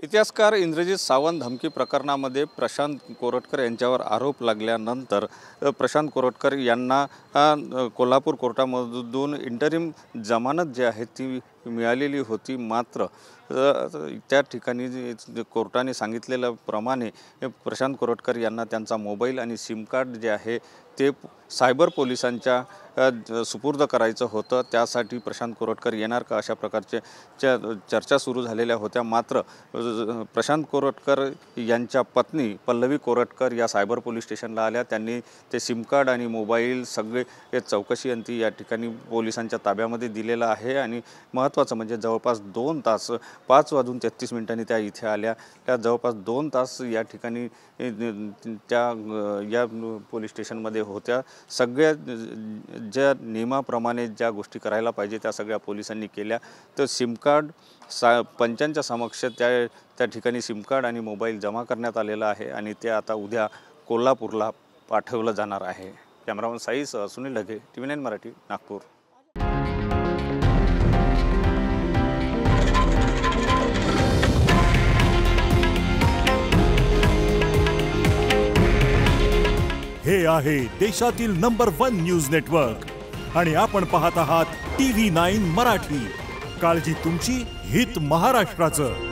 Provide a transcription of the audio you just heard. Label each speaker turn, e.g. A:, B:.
A: इतिहासकार इंद्रजित सावंत धमकी प्रकरणामध्ये प्रशांत कोरटकर यांच्यावर आरोप लागल्यानंतर प्रशांत कोरटकर यांना कोल्हापूर कोर्टामधून इंटरिम जमानत जी आहे ती मिळालेली होती। मात्र त्या ठिकाणी कोर्टाने सांगितलेल्याप्रमाणे प्रशांत कोरटकर यांना त्यांचा मोबाईल आणि सिम कार्ड जे आहे ते सायबर पोलिसांच्या सुपूर्द करायचं होतं। त्यासाठी प्रशांत कोरटकर येणार का अशा प्रकारचे चर्चा सुरू झालेल्या होत्या। मात्र प्रशांत कोरटकर यांच्या पत्नी पल्लवी कोरटकर या सायबर पोलीस स्टेशनला आल्या। त्यांनी ते सिम कार्ड आणि मोबाईल सगळे चौकशी अंती या ठिकाणी पोलिसांच्या ताब्यामध्ये दिलेला आहे। आणि महत्त्वाचं म्हणजे जवळपास 2 तास 5:33 त्या इथे आल्या। त्या जवळपास 2 तास या ठिकाणी त्या या पोलीस स्टेशनमध्ये होत्या। सगळ्या ज्या नियमाप्रमाणे ज्या गोष्टी करायला पाहिजे त्या सगळ्या पोलिसांनी केल्या। तर सिम कार्ड पंचांच्या समक्ष त्या ठिकाणी सिम कार्ड आणि मोबाईल जमा करण्यात आलेला आहे आणि ते आता उद्या कोल्हापूरला पाठवलं जाणार आहे। कॅमेरामन साईसह सुनील ढगे, TV9 मराठी, नागपूर।
B: हे आहे देशातील नंबर 1 न्यूज नेटवर्क आणि आपण पाहत आहात TV9 मराठी। काळजी तुमची, हित महाराष्ट्राचं।